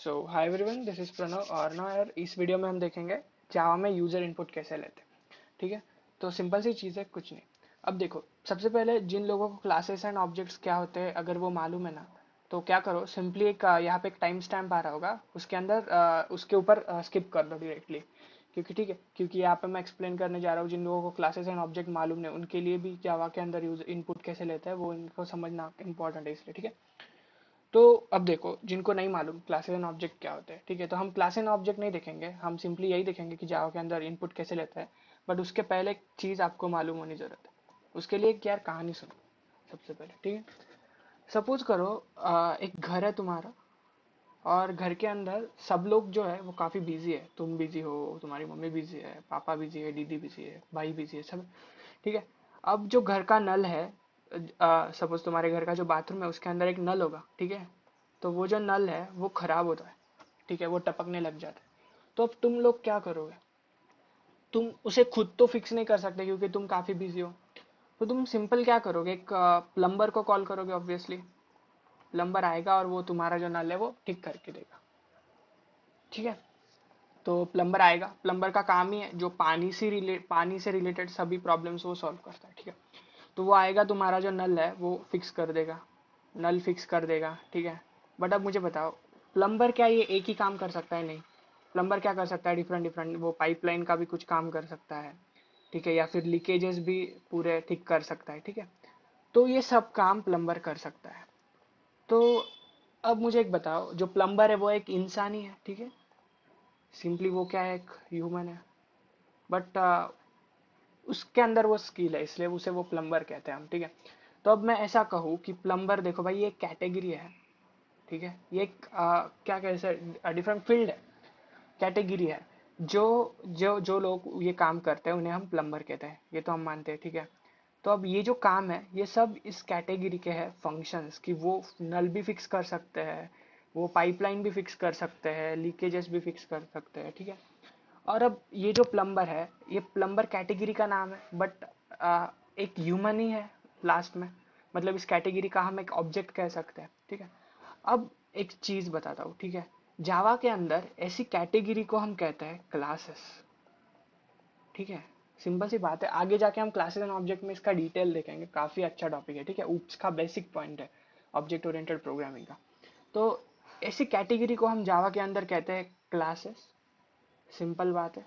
So hi everyone, this is Pranav. और ना यार, इस वीडियो में हम देखेंगे जावा में यूजर इनपुट कैसे लेते हैं। ठीक है, तो सिंपल सी चीज़ है, कुछ नहीं। अब देखो, सबसे पहले जिन लोगों को क्लासेस एंड ऑब्जेक्ट्स क्या होते हैं अगर वो मालूम है ना, तो क्या करो, सिंपली एक यहाँ पे एक टाइम स्टैम्प आ रहा होगा, उसके अंदर उसके ऊपर स्किप कर दो डायरेक्टली। क्योंकि ठीक है, क्योंकि यहाँ पे मैं एक्सप्लेन करने जा रहा हूँ, जिन लोगों को क्लासेस एंड ऑब्जेक्ट मालूम नहीं उनके लिए भी जावा के अंदर यूजर इनपुट कैसे लेते हैं वो इनको समझना इंपॉर्टेंट है, इसलिए ठीक है। तो अब देखो, जिनको नहीं मालूम क्लासेस एंड ऑब्जेक्ट क्या होते हैं, ठीक है, तो हम क्लास एंड ऑब्जेक्ट नहीं देखेंगे, हम सिंपली यही देखेंगे कि जावा के अंदर इनपुट कैसे लेता है। बट उसके पहले एक चीज़ आपको मालूम होनी जरूरत है। उसके लिए एक यार कहानी सुनो सबसे पहले, ठीक है। सपोज करो, एक घर है तुम्हारा, और घर के अंदर सब लोग जो है वो काफ़ी बिजी है। तुम बिजी हो, तुम्हारी मम्मी बिजी है, पापा बिजी है, दीदी बिजी है, भाई बिजी है, सब ठीक है। अब जो घर का नल है, सपोज तुम्हारे घर का जो बाथरूम है उसके अंदर एक नल होगा, ठीक है। तो वो जो नल है वो खराब होता है, ठीक है, वो टपकने लग जाता है। तो अब तुम लोग क्या करोगे? तुम उसे खुद तो फिक्स नहीं कर सकते क्योंकि तुम काफी बिजी हो। तो तुम सिंपल क्या करोगे, एक प्लम्बर को कॉल करोगे ऑब्वियसली। प्लम्बर आएगा और वो तुम्हारा जो नल है वो ठीक करके देगा, ठीक है। तो प्लम्बर आएगा, प्लम्बर का काम ही है जो पानी से रिलेटेड सभी प्रॉब्लम्स वो सॉल्व करता है, ठीक है। तो वो आएगा, तुम्हारा जो नल है वो फिक्स कर देगा, नल फिक्स कर देगा, ठीक है। बट अब मुझे बताओ, प्लम्बर क्या ये एक ही काम कर सकता है? नहीं। प्लम्बर क्या कर सकता है? डिफरेंट डिफरेंट, वो पाइपलाइन का भी कुछ काम कर सकता है, ठीक है, या फिर लीकेजेस भी पूरे ठीक कर सकता है, ठीक है। तो ये सब काम प्लम्बर कर सकता है। तो अब मुझे एक बताओ, जो प्लम्बर है वो एक इंसान ही है, ठीक है। सिंपली वो क्या है, एक ह्यूमन है। बट उसके अंदर वो स्किल है, इसलिए उसे वो प्लम्बर कहते हैं हम, ठीक है। तो अब मैं ऐसा कहूँ कि प्लम्बर, देखो भाई, ये एक कैटेगरी है, ठीक है। ये एक क्या कैसे डिफरेंट फील्ड है, कैटेगरी है। जो जो जो लोग ये काम करते हैं उन्हें हम प्लम्बर कहते हैं, ये तो हम मानते हैं, ठीक है। तो अब ये जो काम है ये सब इस कैटेगरी के हैं फंक्शंस, कि वो नल भी फिक्स कर सकते हैं, वो पाइपलाइन भी फिक्स कर सकते हैं, लीकेजेस भी फिक्स कर सकते हैं, ठीक है। और अब ये जो प्लम्बर है, ये प्लम्बर कैटेगरी का नाम है, बट एक ह्यूमन ही है लास्ट में। मतलब इस कैटेगरी का हम एक ऑब्जेक्ट कह सकते हैं, ठीक है। अब एक चीज बताता हूँ, ठीक है। जावा के अंदर ऐसी कैटेगरी को हम कहते हैं क्लासेस, ठीक है। सिंपल सी बात है, आगे जाके हम क्लासेस एंड ऑब्जेक्ट में इसका डिटेल देखेंगे, काफी अच्छा टॉपिक है, ठीक है। ऊप्स का बेसिक पॉइंट है ऑब्जेक्ट ओरिएंटेड प्रोग्रामिंग का। तो ऐसी कैटेगरी को हम जावा के अंदर कहते हैं क्लासेस। सिंपल बात है।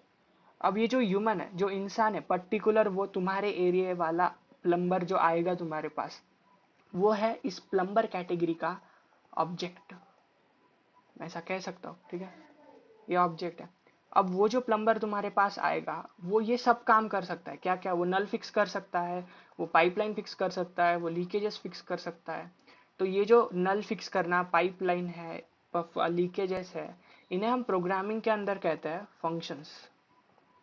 अब ये जो ह्यूमन है, जो इंसान है पर्टिकुलर, वो तुम्हारे एरिया वाला प्लम्बर जो आएगा तुम्हारे पास, वो है इस प्लम्बर कैटेगरी का ऑब्जेक्ट, मैं ऐसा कह सकता हूँ, ठीक है। ये ऑब्जेक्ट है। अब वो जो प्लम्बर तुम्हारे पास आएगा वो ये सब काम कर सकता है, क्या क्या, वो नल फिक्स कर सकता है, वो पाइपलाइन फिक्स कर सकता है, वो लीकेजेस फिक्स कर सकता है। तो ये जो नल फिक्स करना, पाइपलाइन है, लीकेजेस है, इन्हें हम प्रोग्रामिंग के अंदर कहते हैं फंक्शंस।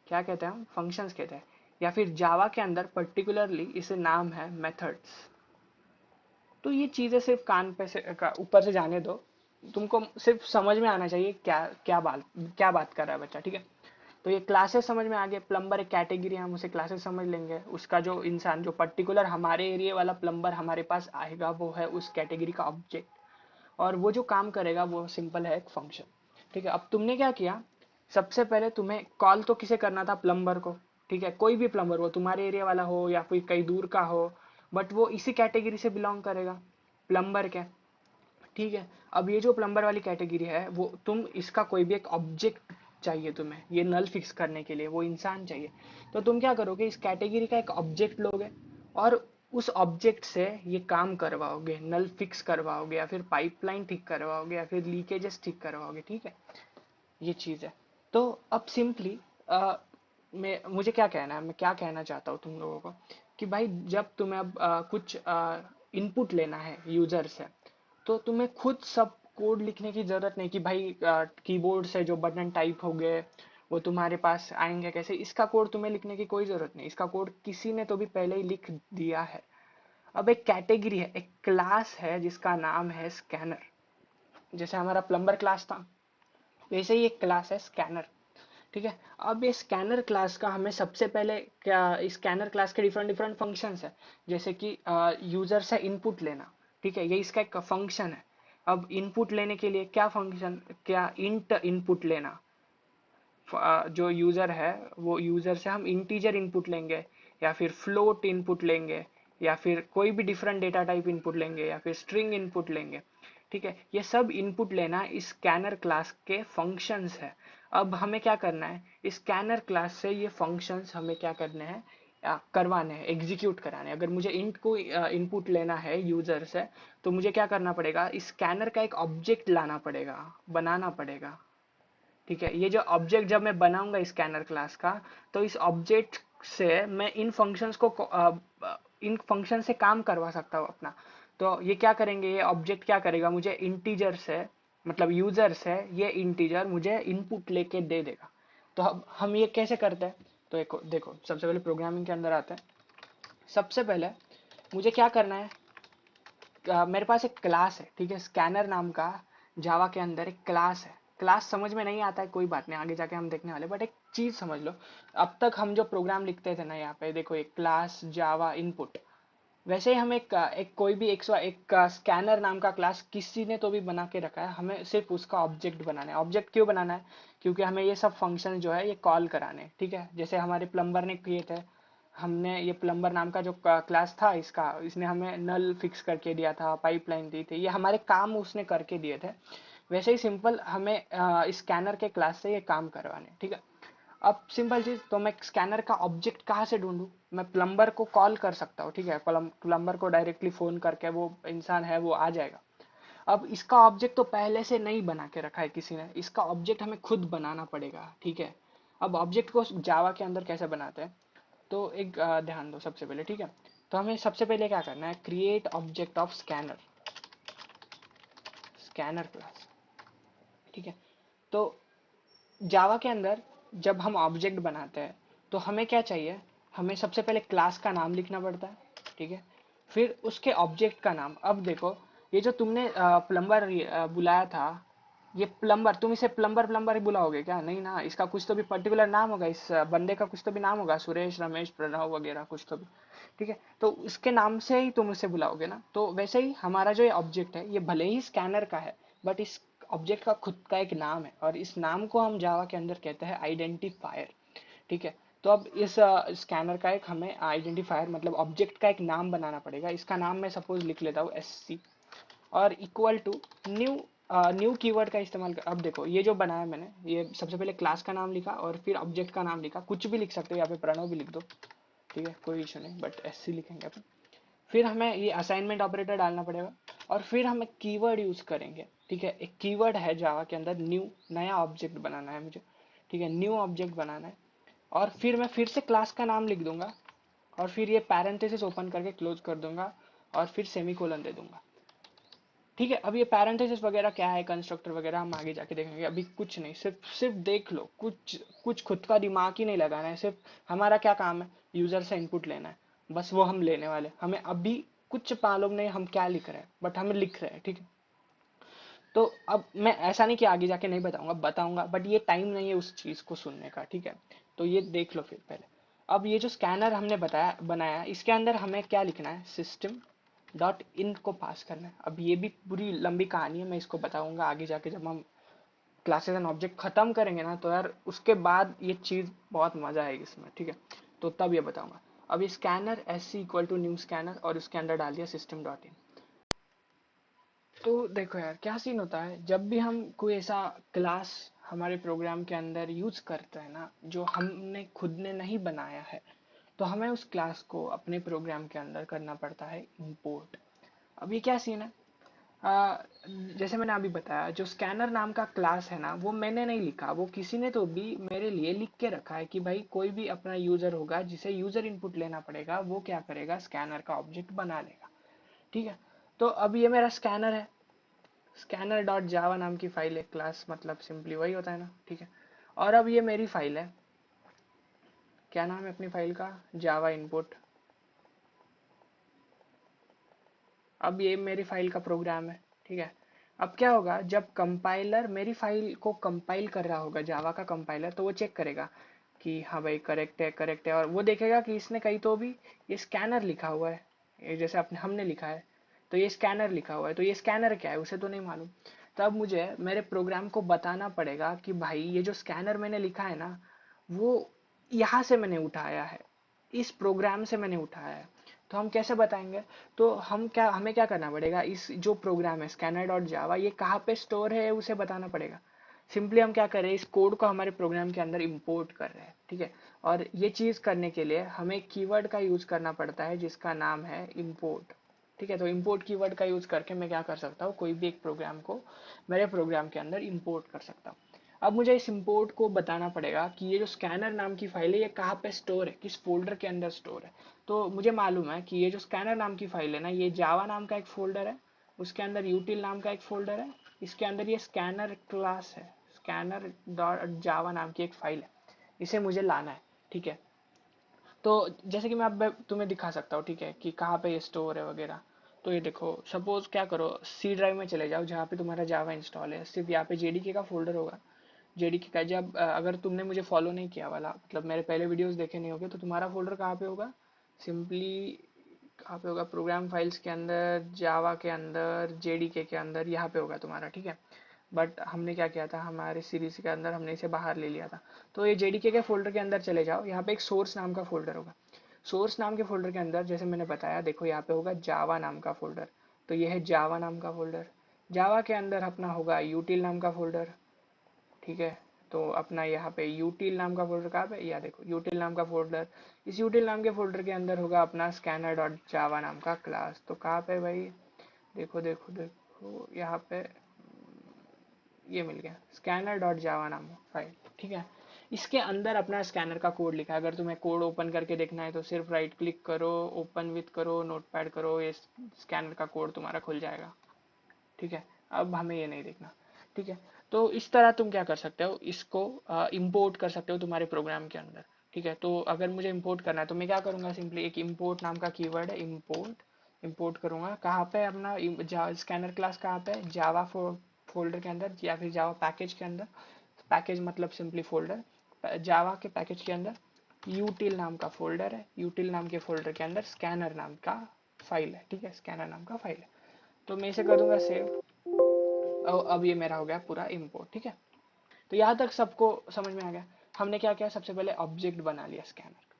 क्या कहते हैं हम? फंक्शंस कहते हैं। या फिर जावा के अंदर पर्टिकुलरली इसे नाम है मेथड्स। तो ये चीजें सिर्फ कान पे से ऊपर से जाने दो, तुमको सिर्फ समझ में आना चाहिए क्या क्या बात कर रहा है बच्चा, ठीक है। तो ये क्लासेस समझ में आ गए, प्लम्बर एक कैटेगरी है, हम उसे क्लासेस समझ लेंगे। उसका जो इंसान, जो पर्टिकुलर हमारे एरिया वाला प्लम्बर हमारे पास आएगा, वो है उस कैटेगरी का ऑब्जेक्ट। और वो जो काम करेगा वो सिंपल है, एक फंक्शन, ठीक है। अब तुमने क्या किया, सबसे पहले तुम्हें कॉल तो किसे करना था? प्लम्बर को, ठीक है। कोई भी प्लम्बर हो, तुम्हारे एरिया वाला हो या फिर कहीं दूर का हो, बट वो इसी कैटेगरी से बिलोंग करेगा, प्लम्बर के, ठीक है। अब ये जो प्लम्बर वाली कैटेगरी है, वो तुम इसका कोई भी एक ऑब्जेक्ट चाहिए तुम्हें, ये नल फिक्स करने के लिए वो इंसान चाहिए। तो तुम क्या करोगे, इस कैटेगरी का एक ऑब्जेक्ट लोगे और उस ऑब्जेक्ट से ये काम करवाओगे, नल फिक्स करवाओगे, या फिर पाइपलाइन ठीक करवाओगे, या फिर लीकेजेस ठीक करवाओगे, ठीक है। ये चीज है। तो अब सिंपली मैं मुझे क्या कहना है, मैं क्या कहना चाहता हूँ तुम लोगों को, कि भाई जब तुम्हें अब कुछ इनपुट लेना है यूजर से, तो तुम्हें खुद सब कोड लिखने की जरूरत नहीं, कि भाई कीबोर्ड से जो बटन टाइप हो गए वो तुम्हारे पास आएंगे कैसे, इसका कोड तुम्हें लिखने की कोई जरूरत नहीं। इसका कोड किसी ने तो भी पहले ही लिख दिया है। अब एक कैटेगरी है, एक क्लास है जिसका नाम है स्कैनर। जैसे हमारा प्लम्बर क्लास था, वैसे ही एक क्लास है स्कैनर, ठीक है। अब ये स्कैनर क्लास का हमें सबसे पहले क्या, स्कैनर क्लास के डिफरेंट डिफरेंट फंक्शंस है। जैसे कि यूजर से इनपुट लेना, ठीक है, ये इसका एक फंक्शन है। अब इनपुट लेने के लिए क्या फंक्शन, क्या इंट इनपुट लेना, जो यूजर है वो यूजर से हम इंटीजर इनपुट लेंगे या फिर फ्लोट इनपुट लेंगे या फिर कोई भी डिफरेंट डेटा टाइप इनपुट लेंगे या फिर स्ट्रिंग इनपुट लेंगे। ठीक है, ये सब इनपुट लेना इस स्कैनर क्लास के फंक्शंस है। अब हमें क्या करना है, इस स्कैनर क्लास से ये फंक्शंस हमें क्या करने हैं, करवाने हैं, एग्जीक्यूट कराने हैं। अगर मुझे इंट को इनपुट लेना है यूजर से, तो मुझे क्या करना पड़ेगा, इस स्कैनर का एक ऑब्जेक्ट लाना पड़ेगा, बनाना पड़ेगा। ठीक है, ये जो ऑब्जेक्ट जब मैं बनाऊंगा स्कैनर क्लास का, तो इस ऑब्जेक्ट से मैं इन फंक्शंस को इन फंक्शन से काम करवा सकता हूँ अपना। तो ये क्या करेंगे, ये ऑब्जेक्ट क्या करेगा, मुझे इंटीजर से, मतलब यूजर से ये इंटीजर मुझे इनपुट लेके दे देगा। तो अब हम ये कैसे करते हैं, तो देखो सबसे पहले प्रोग्रामिंग के अंदर आते हैं। सबसे पहले मुझे क्या करना है, मेरे पास एक क्लास है, ठीक है, स्कैनर नाम का जावा के अंदर एक क्लास है। क्लास समझ में नहीं आता है, कोई बात नहीं, आगे जाके हम देखने वाले, बट एक चीज समझ लो। अब तक हम जो प्रोग्राम लिखते थे ना, यहाँ पे देखो एक क्लास जावा इनपुट, वैसे ही हम एक कोई भी एक स्कैनर नाम का क्लास किसी ने तो भी बना के रखा है, हमें सिर्फ उसका ऑब्जेक्ट बनाना है। ऑब्जेक्ट क्यों बनाना है, क्योंकि हमें ये सब फंक्शन जो है ये कॉल कराने हैं। ठीक है, जैसे हमारे प्लम्बर ने किए थे, हमने ये प्लम्बर नाम का जो क्लास था इसका, इसने हमें नल फिक्स करके दिया था, पाइपलाइन दी थी, ये हमारे काम उसने करके दिए थे। वैसे ही सिंपल हमें स्कैनर के क्लास से ये काम करवाने। ठीक है, अब सिंपल चीज, तो मैं स्कैनर का ऑब्जेक्ट कहाँ से ढूंढूं, मैं प्लम्बर को कॉल कर सकता हूँ। ठीक है, प्लम्बर को डायरेक्टली फोन करके, वो इंसान है वो आ जाएगा। अब इसका ऑब्जेक्ट तो पहले से नहीं बना के रखा है किसी ने, इसका ऑब्जेक्ट हमें खुद बनाना पड़ेगा। ठीक है, अब ऑब्जेक्ट को जावा के अंदर कैसे बनाते हैं, तो एक ध्यान दो सबसे पहले। ठीक है, तो हमें सबसे पहले क्या करना है, create object of scanner, scanner class. ठीक है, तो जावा के अंदर जब हम ऑब्जेक्ट बनाते हैं, तो हमें क्या चाहिए, हमें सबसे पहले क्लास का नाम लिखना पड़ता है। ठीक है, फिर उसके ऑब्जेक्ट का नाम। अब देखो, ये जो तुमने प्लम्बर बुलाया था, ये प्लम्बर, तुम इसे प्लम्बर प्लम्बर ही बुलाओगे क्या, नहीं ना, इसका कुछ तो भी पर्टिकुलर नाम होगा, इस बंदे का कुछ तो भी नाम होगा, सुरेश, रमेश, प्रणव वगैरह कुछ तो भी। ठीक है, तो उसके नाम से ही तुम उसे बुलाओगे ना। तो वैसे ही हमारा जो ये ऑब्जेक्ट है, ये भले ही स्कैनर का है, बट इस ऑब्जेक्ट का खुद का एक नाम है, और इस नाम को हम जावा के अंदर कहते हैं आइडेंटिफायर। ठीक है, तो अब इस स्कैनर का एक हमें आइडेंटिफायर, मतलब ऑब्जेक्ट का एक नाम बनाना पड़ेगा। इसका नाम मैं सपोज लिख लेता हूँ SC, और equal to new, new keyword का इस्तेमाल कर। अब देखो, ये जो बनाया मैंने, ये सबसे पहले क्लास का नाम लिखा और फिर ऑब्जेक्ट का नाम लिखा, कुछ भी लिख सकते हो, यहाँ पे प्रणव भी लिख दो। ठीक है, कोई इशू नहीं, बट SC लिखेंगे अपन। फिर हमें ये असाइनमेंट ऑपरेटर डालना पड़ेगा, और फिर हमें कीवर्ड यूज करेंगे। ठीक है, एक कीवर्ड है जावा के अंदर न्यू, नया ऑब्जेक्ट बनाना है मुझे। ठीक है, न्यू ऑब्जेक्ट बनाना है, और फिर मैं फिर से क्लास का नाम लिख दूंगा, और फिर ये पैरेंथेसिस ओपन करके क्लोज कर दूंगा, और फिर सेमीकोलन दे दूंगा। ठीक है, अब ये पैरेंथेसिस वगैरह क्या है, कंस्ट्रक्टर वगैरह हम आगे जाके देखेंगे, अभी कुछ नहीं, सिर्फ सिर्फ देख लो, कुछ कुछ खुद का दिमाग ही नहीं लगाना है। सिर्फ हमारा क्या काम है, यूजर से इनपुट लेना है, बस वो हम लेने वाले। हमें अभी कुछ मालूम नहीं हम क्या लिख रहे हैं, बट हम लिख रहे हैं। ठीक है, तो अब मैं ऐसा नहीं कि आगे जाके नहीं बताऊंगा, बताऊंगा, बट ये टाइम नहीं है उस चीज को सुनने का। ठीक है, तो ये देख लो फिर पहले। अब ये जो स्कैनर हमने बताया बनाया, इसके अंदर हमें क्या लिखना है, सिस्टम डॉट इन को पास करना है। अब ये भी पूरी लंबी कहानी है, मैं इसको बताऊंगा आगे जाके, जब हम क्लासेस एंड ऑब्जेक्ट खत्म करेंगे ना, तो यार उसके बाद ये चीज बहुत मजा आएगी इसमें। ठीक है, तो तब ये बताऊंगा। अब ये scanner SC equal to new scanner, और उसके अंदर डाल दिया सिस्टम डॉट इन। तो देखो यार, क्या सीन होता है, जब भी हम कोई ऐसा क्लास हमारे प्रोग्राम के अंदर यूज करते हैं ना, जो हमने खुद ने नहीं बनाया है, तो हमें उस क्लास को अपने प्रोग्राम के अंदर करना पड़ता है इंपोर्ट। अब ये क्या सीन है, आ, जैसे मैंने अभी बताया, जो स्कैनर नाम का क्लास है ना, वो मैंने नहीं लिखा, वो किसी ने तो भी मेरे लिए लिख के रखा है कि भाई कोई भी अपना यूजर होगा जिसे यूजर इनपुट लेना पड़ेगा, वो क्या करेगा, स्कैनर का ऑब्जेक्ट बना लेगा। ठीक है, तो अब ये मेरा स्कैनर है, स्कैनर डॉट जावा नाम की फाइल है, क्लास मतलब सिंपली वही होता है ना। ठीक है, और अब ये मेरी फाइल है, क्या नाम है अपनी फाइल का, जावा इनपुट। अब ये मेरी फाइल का प्रोग्राम है। ठीक है, अब क्या होगा, जब कंपाइलर मेरी फाइल को कंपाइल कर रहा होगा, जावा का कंपाइलर, तो वो चेक करेगा कि हाँ भाई करेक्ट है, करेक्ट है, और वो देखेगा कि इसने कहीं तो भी ये स्कैनर लिखा हुआ है, ये जैसे अपने हमने लिखा है, तो ये स्कैनर लिखा हुआ है, तो ये स्कैनर क्या है उसे तो नहीं मालूम। तब मुझे मेरे प्रोग्राम को बताना पड़ेगा कि भाई ये जो स्कैनर मैंने लिखा है ना, वो यहाँ से मैंने उठाया है, इस प्रोग्राम से मैंने उठाया है। तो हम कैसे बताएंगे? तो हमें क्या करना पड़ेगा, इस जो प्रोग्राम है स्कैनर डॉट जावा, ये कहाँ पे स्टोर है उसे बताना पड़ेगा। सिंपली हम क्या कर रहे हैं, इस कोड को हमारे प्रोग्राम के अंदर इंपोर्ट कर रहे हैं, ठीक है। और ये चीज करने के लिए हमें कीवर्ड का यूज करना पड़ता है जिसका नाम है इंपोर्ट, ठीक है। तो इंपोर्ट कीवर्ड का यूज करके मैं क्या कर सकता हूँ, कोई भी एक प्रोग्राम को मेरे प्रोग्राम के अंदर इंपोर्ट कर सकता हूँ। अब मुझे इस इंपोर्ट को बताना पड़ेगा कि ये जो स्कैनर नाम की फाइल है ये कहाँ पे स्टोर है, किस फोल्डर के अंदर स्टोर है। तो मुझे मालूम है कि ये जो स्कैनर नाम की फाइल है ना, ये जावा नाम का एक फोल्डर है, उसके अंदर यूटिल नाम का एक फोल्डर है, इसके अंदर ये स्कैनर क्लास है, स्कैनर डॉट जावा नाम की एक फाइल है, इसे मुझे लाना है, ठीक है। तो जैसे कि मैं अब तुम्हें दिखा सकता हूँ, ठीक है, कि कहाँ पे ये स्टोर है वगैरह। तो ये देखो, सपोज क्या करो, सी ड्राइव में चले जाओ जहाँ पे तुम्हारा जावा इंस्टॉल है, सिर्फ यहाँ पे जेडीके का फोल्डर होगा। जेडीके का जब अगर तुमने मुझे फॉलो नहीं किया वाला, मतलब मेरे पहले वीडियोस देखे नहीं होगे, तो तुम्हारा फोल्डर कहाँ पे होगा, सिंपली कहाँ पे होगा, प्रोग्राम फाइल्स के अंदर, जावा के अंदर, जेडीके के अंदर, यहाँ पे होगा तुम्हारा, ठीक है। बट हमने क्या किया था, हमारे सीरीज के अंदर हमने इसे बाहर ले लिया था। तो ये जेडीके के फोल्डर के अंदर चले जाओ, यहाँ पे एक सोर्स नाम का फोल्डर होगा। सोर्स नाम के फोल्डर के अंदर जैसे मैंने बताया, देखो यहाँ पे होगा जावा नाम का फोल्डर, तो ये है जावा नाम का फोल्डर। जावा के अंदर अपना होगा यूटिल नाम का फोल्डर, ठीक है। तो अपना यहाँ पे यूटिल नाम का फोल्डर कहाँ पे, या देखो यूटिल नाम का फोल्डर, इस यूटिल नाम के फोल्डर के अंदर होगा अपना स्कैनर डॉट जावा नाम का क्लास। तो कहाँ पे भाई, देखो देखो देखो यहाँ पे, ये मिल गया स्कैनर डॉट जावा नाम फाइल, ठीक है। इसके अंदर अपना स्कैनर का कोड लिखा है। अगर तुम्हें कोड ओपन करके देखना है तो सिर्फ राइट क्लिक करो, ओपन विथ करो, नोटपैड करो, ये स्कैनर का कोड तुम्हारा खुल जाएगा, ठीक है। अब हमें ये नहीं देखना, ठीक है। तो इस तरह तुम क्या कर सकते हो, इसको इंपोर्ट कर सकते हो तुम्हारे प्रोग्राम के अंदर, ठीक है। तो अगर मुझे इंपोर्ट करना है तो मैं क्या करूंगा, सिंपली एक इंपोर्ट नाम का कीवर्ड है, इंपोर्ट इंपोर्ट करूंगा कहाँ पे, अपना स्कैनर क्लास कहाँ पे, जावा फोल्डर के अंदर या फिर जावा पैकेज के अंदर। पैकेज मतलब सिंपली फोल्डर, जावा के पैकेज के अंदर यूटिल नाम का फोल्डर है, यूटिल नाम के फोल्डर के अंदर स्कैनर नाम का फाइल है, ठीक है, स्कैनर नाम का फाइल है। तो मैं इसे कर दूंगा सेव। अब ये मेरा हो गया पूरा इंपोर्ट, ठीक है। तो यहाँ तक सबको समझ में आ गया। हमने क्या किया, सबसे पहले ऑब्जेक्ट बना लिया स्कैनर।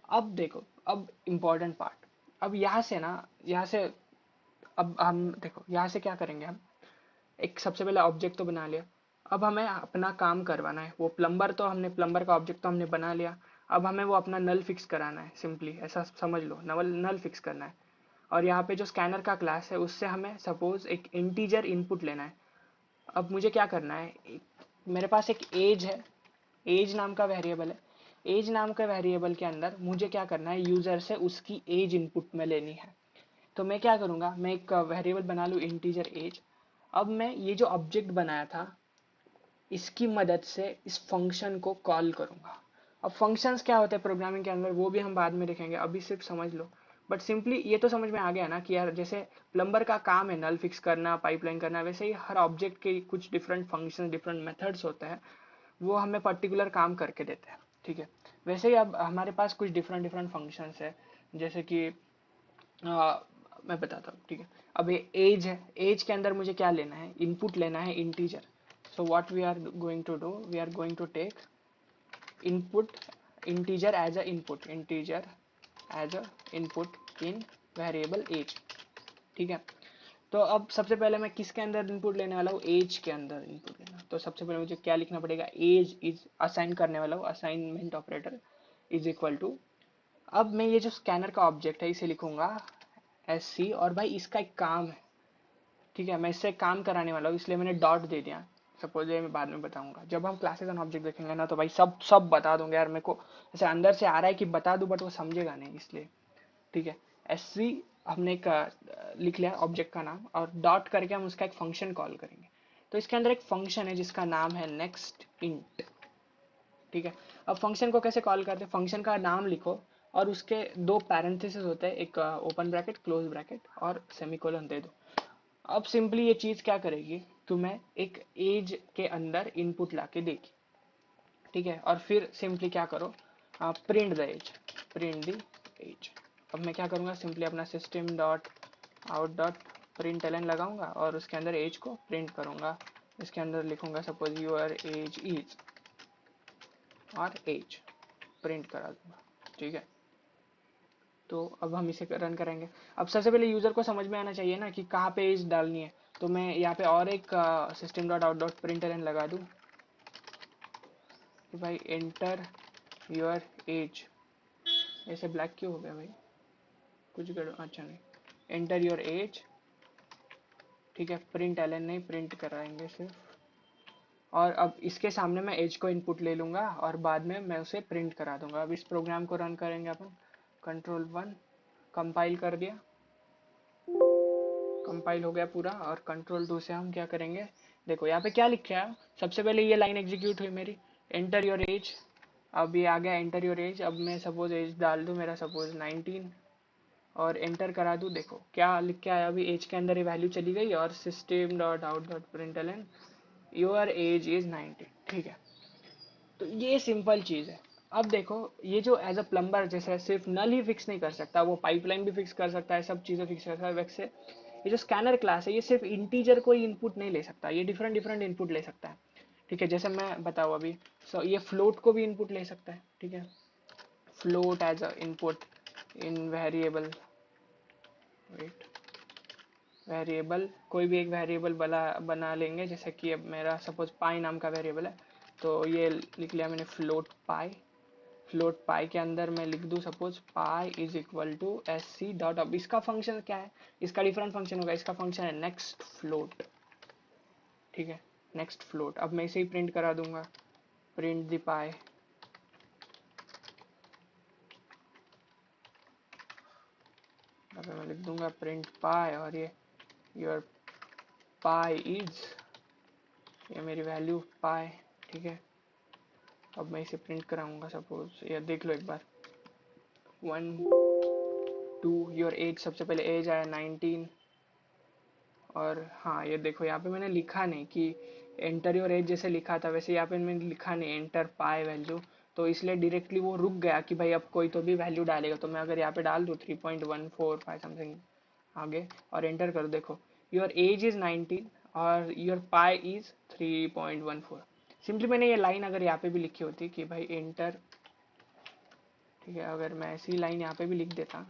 अब देखो, अब इंपॉर्टेंट पार्ट, अब यहाँ से ना, यहाँ से अब हम देखो यहाँ से क्या करेंगे, हम एक सबसे पहले ऑब्जेक्ट तो बना लिया। अब हमें अपना काम करवाना है, वो प्लम्बर, तो हमने प्लम्बर का ऑब्जेक्ट तो हमने बना लिया। अब हमें वो अपना नल फिक्स कराना है, सिंपली ऐसा समझ लो, नल नल फिक्स करना है। और यहाँ पे जो स्कैनर का क्लास है उससे हमें सपोज एक इंटीजर इनपुट लेना है। अब मुझे क्या करना है, मेरे पास एक एज है, एज नाम का वेरिएबल है। एज नाम के वेरिएबल के अंदर मुझे क्या करना है, यूजर से उसकी एज इनपुट में लेनी है। तो मैं क्या करूंगा, मैं एक वेरिएबल बना लूँ इंटीजर एज। अब मैं ये जो ऑब्जेक्ट बनाया था इसकी मदद से इस फंक्शन को कॉल करूंगा। अब फंक्शंस क्या होते हैं प्रोग्रामिंग के अंदर वो भी हम बाद में देखेंगे, अभी सिर्फ समझ लो। बट सिंपली ये तो समझ में आ गया ना कि यार जैसे प्लम्बर का काम है नल फिक्स करना, पाइपलाइन करना, वैसे ही हर ऑब्जेक्ट के कुछ डिफरेंट फंक्शन, डिफरेंट मेथड्स होते हैं, वो हमें पर्टिकुलर काम करके देते हैं, ठीक है। वैसे ही अब हमारे पास कुछ डिफरेंट डिफरेंट फंक्शंस है, जैसे कि मैं बताता हूँ, ठीक है। अब ये एज है, एज के अंदर मुझे क्या लेना है, इनपुट लेना है integer. so what we are going to do, we are going to take input integer as a input, integer as a input in variable age, ठीक है। तो अब सबसे पहले मैं किसके अंदर इनपुट लेने वाला हूँ, एज के अंदर इनपुट लेना। तो सबसे पहले मुझे क्या लिखना पड़ेगा, एज इज असाइन करने वाला हूँ, assignment operator is equal to. अब मैं ये जो स्कैनर का ऑब्जेक्ट है इसे लिखूंगा एस सी, और भाई इसका एक काम है, ठीक है, मैं इससे काम कराने वाला हूँ इसलिए मैंने डॉट दे दिया। सपोज ये मैं बाद में बताऊंगा, जब हम क्लासेस एंड ऑब्जेक्ट देखेंगे ना, तो भाई सब सब बता दूंगा यार, मेरे को ऐसे अंदर से आ रहा है कि बता दूं बट वो समझेगा नहीं, इसलिए, ठीक है। एस सी हमने एक लिख लिया ऑब्जेक्ट का नाम, और डॉट करके हम उसका एक फंक्शन कॉल करेंगे। तो इसके अंदर एक फंक्शन है जिसका नाम है नेक्स्ट इंट, ठीक है। अब फंक्शन को कैसे कॉल करते हैं, फंक्शन का नाम लिखो और उसके दो पैरेंथेसिस होते हैं, एक ओपन ब्रैकेट क्लोज ब्रैकेट और सेमीकोलन दे दो। अब सिंपली ये चीज क्या करेगी, तुम्हें एक एज के अंदर इनपुट लाके देगी, ठीक है। और फिर सिंपली क्या करो, print the age, print the age. अब मैं क्या करूंगा, सिंपली अपना system dot out dot println लगाऊंगा और उसके अंदर एज को प्रिंट करूंगा। इसके अंदर लिखूंगा सपोज यूर एज इज, और एज प्रिंट करा दूंगा। ठीक है, तो अब हम इसे रन करेंगे। अब सबसे पहले यूजर को समझ में आना चाहिए ना कि कहाँ पे एज डालनी है, तो मैं यहाँ पे और एक system dot out dot println लगा दूँ कि भाई एंटर योर एज। ऐसे ब्लैक क्यों हो गया भाई, कुछ अच्छा नहीं, एंटर योर एज। ठीक है, प्रिंट एलन नहीं प्रिंट कराएंगे सिर्फ, और अब इसके सामने मैं एज को इनपुट ले लूंगा और बाद में मैं उसे प्रिंट करा दूंगा। अब इस प्रोग्राम को रन करेंगे अपन, Ctrl+1, कंपाइल कर दिया, कंपाइल हो गया पूरा, और Ctrl+2 से हम क्या करेंगे, देखो यहाँ पे क्या लिखा है। सबसे पहले ये लाइन एग्जीक्यूट हुई मेरी, एंटर योर एज। अब ये आ गया एंटर योर एज। अब मैं सपोज एज डाल दूं मेरा सपोज 19 और एंटर करा दूं। देखो क्या लिख के आया, अभी एज के अंदर ये वैल्यू चली गई और system dot out dot println your age is 19। ठीक है, तो ये सिंपल चीज है। अब देखो ये जो एज अ प्लम्बर जैसे सिर्फ नल ही फिक्स नहीं कर सकता, वो पाइपलाइन भी फिक्स कर सकता है, सब चीजें फिक्स कर सकता है। वैसे ये जो स्कैनर क्लास है ये सिर्फ इंटीजर कोई इनपुट नहीं ले सकता, ये डिफरेंट डिफरेंट इनपुट ले सकता है। ठीक है, जैसे मैं बताऊँ अभी, ये फ्लोट को भी इनपुट ले सकता है। ठीक है, float age a input in variable, weight, variable कोई भी एक वेरिएबल बना लेंगे, जैसे कि अब मेरा सपोज पाई नाम का वेरिएबल है, तो ये लिख लिया मैंने फ्लोट पाई। फ्लोट पाई के अंदर मैं लिख दूं suppose pi is equal to S C dot. अब इसका फंक्शन क्या है, इसका डिफरेंट फंक्शन होगा, इसका फंक्शन है नेक्स्ट फ्लोट। ठीक है, नेक्स्ट फ्लोट। अब मैं इसे ही प्रिंट करा दूंगा, प्रिंट द पाई। अब मैं लिख दूंगा प्रिंट पाई, और ये योर पाई इज, ये मेरी वैल्यू पाई। ठीक है, अब मैं इसे प्रिंट कराऊंगा सपोज, ये देख लो एक बार, 1 2 योर एज, सबसे पहले एज आया 19। और हाँ ये देखो यहाँ पे मैंने लिखा नहीं कि एंटर योर एज, जैसे लिखा था वैसे यहाँ पे मैंने लिखा नहीं एंटर पाई वैल्यू, तो इसलिए डायरेक्टली वो रुक गया कि भाई अब कोई तो भी वैल्यू डालेगा। तो मैं अगर यहाँ पे डाल दूँ 3.145 समथिंग आगे और एंटर कर, देखो योर एज इज 19 और योर पाई इज 3.14। सिंपली मैंने ये लाइन अगर यहाँ पे भी लिखी होती कि भाई एंटर, ठीक है, अगर मैं ऐसी लाइन यहाँ पे भी लिख देता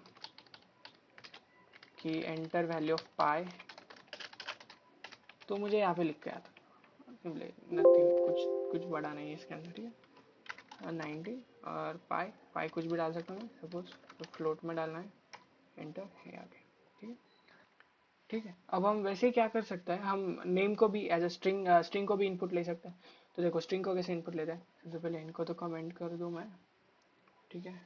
कि एंटर वैल्यू ऑफ पाई, तो मुझे यहाँ पे लिख के आता नथिंग, कुछ कुछ बड़ा नहीं है इसके अंदर। ठीक है, 90 और पाई, पाई कुछ भी डाल सकता हूँ सपोज, तो फ्लोट में डालना है, एंटर है आ गया। ठीक है, ठीक है, अब हम वैसे ही क्या कर सकते हैं, हम नेम को भी एज अ स्ट्रिंग, स्ट्रिंग को भी इनपुट ले सकते हैं। तो देखो स्ट्रिंग को कैसे इनपुट लेते हैं, सबसे पहले इनको तो कमेंट कर दूँ मैं। ठीक है,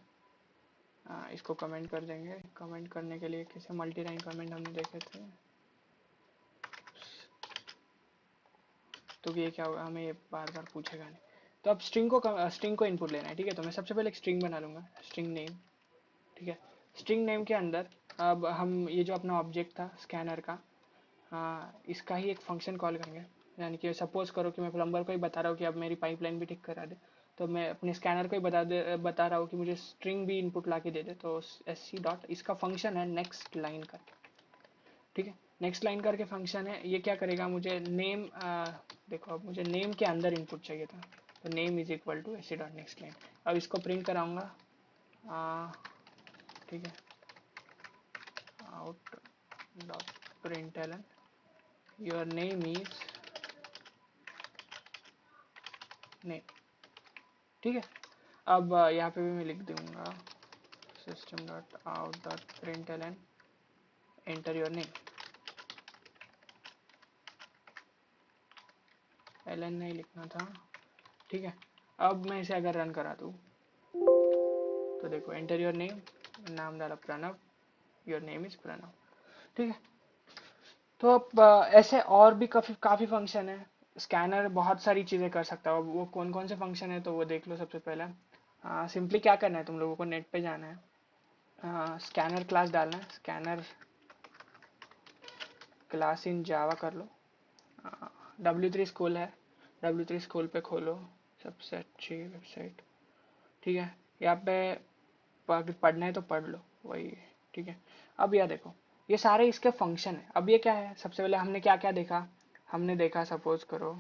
इसको कमेंट कर देंगे। कमेंट करने के लिए कैसे मल्टी लाइन कमेंट हमने देखे थे, तो ये क्या होगा, हमें ये बार बार पूछेगा नहीं। तो अब स्ट्रिंग को इनपुट लेना है। ठीक है, तो मैं सबसे पहले एक स्ट्रिंग बना लूंगा, स्ट्रिंग नेम। ठीक है, स्ट्रिंग नेम के अंदर अब हम ये जो अपना ऑब्जेक्ट था स्कैनर का, इसका ही एक फंक्शन कॉल करेंगे। यानी कि सपोज करो कि मैं प्लम्बर को ही बता रहा हूँ कि अब मेरी पाइपलाइन भी ठीक करा दे, तो मैं अपने स्कैनर को ही बता रहा हूँ कि मुझे स्ट्रिंग भी इनपुट ला के दे दे। तो एस सी डॉट, इसका फंक्शन है नेक्स्ट लाइन करके। ठीक है, नेक्स्ट लाइन करके फंक्शन है, ये क्या करेगा, मुझे नेम, देखो अब मुझे नेम के अंदर इनपुट चाहिए था, तो name is equal to S C dot next line. अब इसको प्रिंट कराऊंगा, ठीक है, out dot println your name is name. ठीक है, अब यहाँ पे भी मैं लिख दूंगा system dot out dot println enter your name. Ln नहीं लिखना था। ठीक है, अब मैं इसे अगर रन करा दूँ तो देखो एंटर योर नेम, नाम डाला Pranav, your name is Pranav. ठीक है, तो अब ऐसे और भी काफी काफी फंक्शन है। स्कैनर बहुत सारी चीजें कर सकता है, वो कौन कौन से फंक्शन है तो वो देख लो। सबसे पहले सिंपली क्या करना है, तुम लोगों को नेट पे जाना है, स्कैनर क्लास डालना है, स्कैनर क्लास इन जावा कर लो। W3 स्कूल है, W3 स्कूल पे खोलो, सबसे अच्छी वेबसाइट। ठीक है, यहाँ पे अगर पढ़ना है तो पढ़ लो वही। ठीक है, अब यह देखो ये सारे इसके फंक्शन है। अब ये क्या है, सबसे पहले हमने क्या क्या देखा, हमने देखा सपोज करो,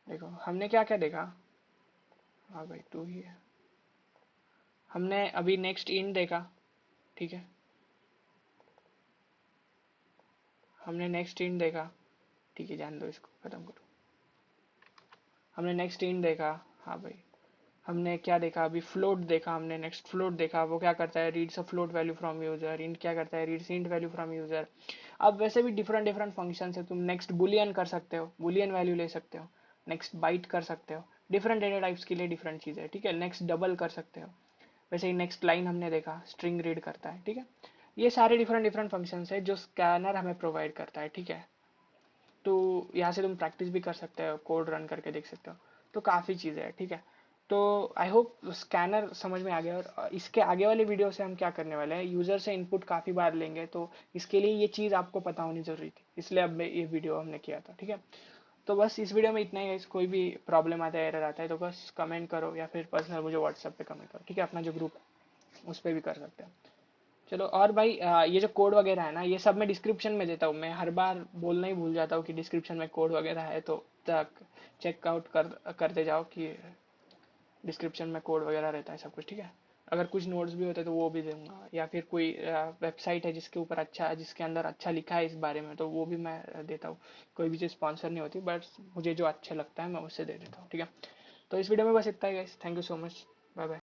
देखो हमने क्या क्या देखा, हाँ भाई टू ही है, हमने अभी नेक्स्ट इन देखा, ठीक है, हमने नेक्स्ट इन देखा, ठीक है जान दो इसको खत्म करो, हमने नेक्स्ट इन देखा, हाँ भाई हमने क्या देखा अभी, फ्लोट देखा हमने, नेक्स्ट फ्लोट देखा, वो क्या करता है, reads a float value from user, int क्या करता है, reads int value from user. अब वैसे भी डिफरेंट डिफरेंट फंक्शन है, तुम नेक्स्ट बुलियन कर सकते हो, बुलियन वैल्यू ले सकते हो, नेक्स्ट बाइट कर सकते हो, डिफरेंट डेटा टाइप्स के लिए डिफरेंट चीज़ है, ठीक है, नेक्स्ट डबल कर सकते हो, वैसे ही नेक्स्ट लाइन हमने देखा स्ट्रिंग रीड करता है, ठीक है। ये सारे डिफरेंट डिफरेंट फंक्शंस है जो स्कैनर हमें प्रोवाइड करता है, ठीक है। तो यहाँ से तुम प्रैक्टिस भी कर सकते हो, कोड रन करके देख सकते हो, तो काफ़ी चीज़ें हैं, ठीक है। तो आई होप स्कैनर समझ में आ गया। और इसके आगे वाले वीडियो से हम क्या करने वाले हैं, यूज़र से इनपुट काफ़ी बार लेंगे, तो इसके लिए ये चीज़ आपको पता होनी ज़रूरी थी, इसलिए अब ये वीडियो हमने किया था, ठीक है। तो बस इस वीडियो में इतना ही है, कोई भी प्रॉब्लम आता है, एरर आता है तो बस कमेंट करो या फिर पर्सनल मुझे व्हाट्सएप पे कमेंट करो, ठीक है, अपना जो ग्रुप है उस पर भी कर सकते हैं। चलो और भाई ये जो कोड वगैरह है ना, ये सब मैं डिस्क्रिप्शन में देता हूँ, मैं हर बार बोलना ही भूल जाता हूँ कि डिस्क्रिप्शन में कोड वगैरह है, तो तक चेकआउट करते जाओ कि डिस्क्रिप्शन में कोड वगैरह रहता है सब कुछ, ठीक है। अगर कुछ नोट्स भी होते तो वो भी दूंगा, या फिर कोई वेबसाइट है जिसके ऊपर अच्छा, जिसके अंदर अच्छा लिखा है इस बारे में, तो वो भी मैं देता हूँ। कोई भी चीज़ स्पॉन्सर नहीं होती, बट मुझे जो अच्छा लगता है मैं उससे दे देता हूँ, ठीक है। तो इस वीडियो में बस इतना ही guys, thank you so much, bye bye.